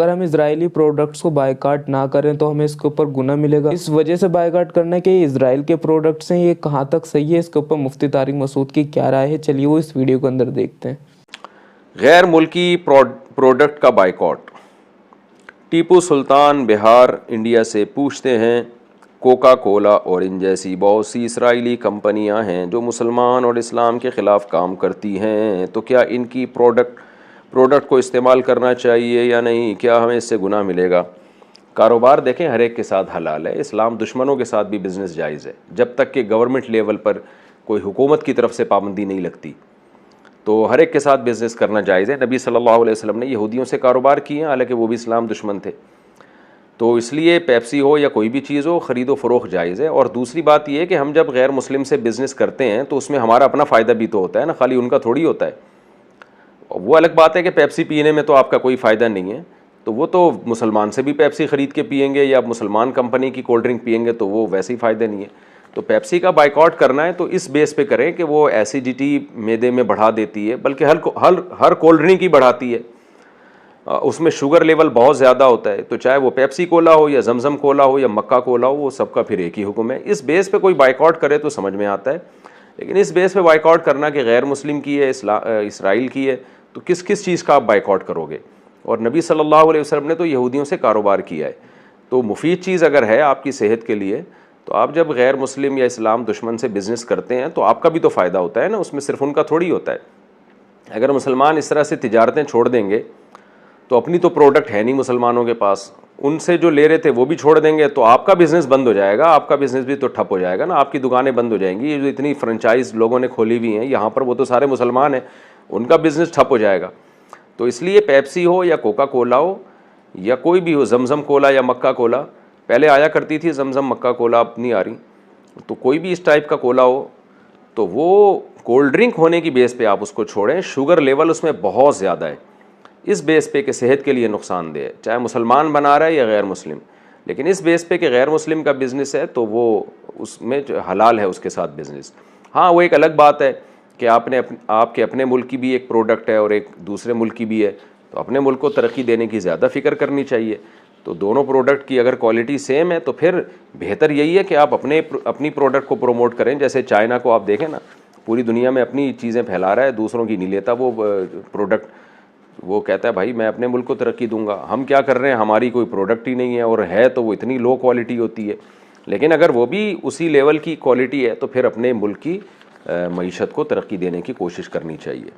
अगर हम Israeli products को बायकॉट ना करें तो हमें इसके ऊपर गुना मिलेगा। इस वजह से बायकॉट करना है कि इजराइल के प्रोडक्ट्स हैं, ये कहाँ तक सही है, इसके ऊपर मुफ्ती तारिक मसूद की क्या राय है, चलिए वो इस वीडियो के अंदर देखते हैं। गैर मुल्की प्रोडक्ट का बायकॉट। टीपू सुल्तान बिहार इंडिया से पूछते हैं, कोका कोला ऑरेंज जैसी बहुत सी इसराइली कंपनियां हैं जो मुसलमान और इस्लाम के ख़िलाफ़ काम करती हैं, तो क्या इनकी प्रोडक्ट को इस्तेमाल करना चाहिए या नहीं? क्या हमें इससे गुनाह मिलेगा? कारोबार देखें, हर एक के साथ हलाल है। इस्लाम दुश्मनों के साथ भी बिज़नेस जायज़ है, जब तक कि गवर्नमेंट लेवल पर कोई हुकूमत की तरफ से पाबंदी नहीं लगती, तो हर एक के साथ बिज़नेस करना जायज़ है। नबी सल्लल्लाहु अलैहि वसल्लम ने यहूदियों से कारोबार किए, हालांकि वो भी इस्लाम दुश्मन थे। तो इसलिए पेप्सी हो या कोई भी चीज़ हो, ख़रीदो फ़रोख्त जायज़ है। और दूसरी बात यह है कि हम जब गैर मुस्लिम से बिज़नेस करते हैं तो उसमें हमारा अपना फ़ायदा भी तो होता है ना, खाली उनका थोड़ी होता है। वो अलग बात है कि पेप्सी पीने में तो आपका कोई फ़ायदा नहीं है, तो वो तो मुसलमान से भी पेप्सी ख़रीद के पियेंगे या मुसलमान कंपनी की कोल्ड ड्रिंक पियेंगे, तो वो वैसे ही फ़ायदा नहीं है। तो पेप्सी का बाइकआउट करना है तो इस बेस पे करें कि वो एसिडिटी मैदे में बढ़ा देती है, बल्कि हर कोल्ड ड्रिंक ही बढ़ाती है, उसमें शुगर लेवल बहुत ज़्यादा होता है। तो चाहे वो पेप्सी कोला हो या जमजम कोला हो या मक्का कोला हो, वो सबका फिर एक ही हुक्म है। इस बेस पे कोई बाइकआउट करे तो समझ में आता है, लेकिन इस बेस पे बाइकआउट करना कि गैर मुस्लिम की है, इसराइल की है, तो किस किस चीज़ का आप बाइकआउट करोगे? और नबी सल्लल्लाहु अलैहि वसल्लम ने तो यहूदियों से कारोबार किया है। तो मुफीद चीज़ अगर है आपकी सेहत के लिए, तो आप जब गैर मुस्लिम या इस्लाम दुश्मन से बिज़नेस करते हैं तो आपका भी तो फ़ायदा होता है ना, उसमें सिर्फ उनका थोड़ी होता है। अगर मुसलमान इस तरह से तिजारतें छोड़ देंगे तो अपनी तो प्रोडक्ट है नहीं मुसलमानों के पास, उनसे जो ले रहे थे वो भी छोड़ देंगे, तो आपका बिज़नेस बंद हो जाएगा, आपका बिज़नेस भी तो ठप हो जाएगा ना, आपकी दुकानें बंद हो जाएंगी। ये जो इतनी फ्रेंचाइज लोगों ने खोली हुई हैं यहाँ पर, वो तो सारे मुसलमान हैं, उनका बिज़नेस ठप हो जाएगा। तो इसलिए पेप्सी हो या कोका कोला हो या कोई भी हो, जमजम कोला या मक्का कोला, पहले आया करती थी जमजम मक्का कोला, अब नहीं आ रही, तो कोई भी इस टाइप का कोला हो तो वो कोल्ड ड्रिंक होने की बेस पे आप उसको छोड़ें। शुगर लेवल उसमें बहुत ज़्यादा है, इस बेस पे कि सेहत के लिए नुकसानदेह है, चाहे मुसलमान बना रहा है या गैर मुस्लिम। लेकिन इस बेस पे कि गैर मुस्लिम का बिज़नेस है तो वो उसमें जो हलाल है उसके साथ बिज़नेस। हाँ, वो एक अलग बात है कि आपके अपने मुल्क की भी एक प्रोडक्ट है और एक दूसरे मुल्क की भी है, तो अपने मुल्क को तरक्की देने की ज़्यादा फ़िक्र करनी चाहिए। तो दोनों प्रोडक्ट की अगर क्वालिटी सेम है तो फिर बेहतर यही है कि आप अपनी प्रोडक्ट को प्रमोट करें। जैसे चाइना को आप देखें ना, पूरी दुनिया में अपनी चीज़ें फैला रहा है, दूसरों की नहीं लेता वो प्रोडक्ट। वो कहता है भाई मैं अपने मुल्क को तरक्की दूंगा। हम क्या कर रहे हैं, हमारी कोई प्रोडक्ट ही नहीं है, और है तो वो इतनी लो क्वालिटी होती है। लेकिन अगर वो भी उसी लेवल की क्वालिटी है तो फिर अपने मुल्क की मईशत को तरक्की देने की कोशिश करनी चाहिए।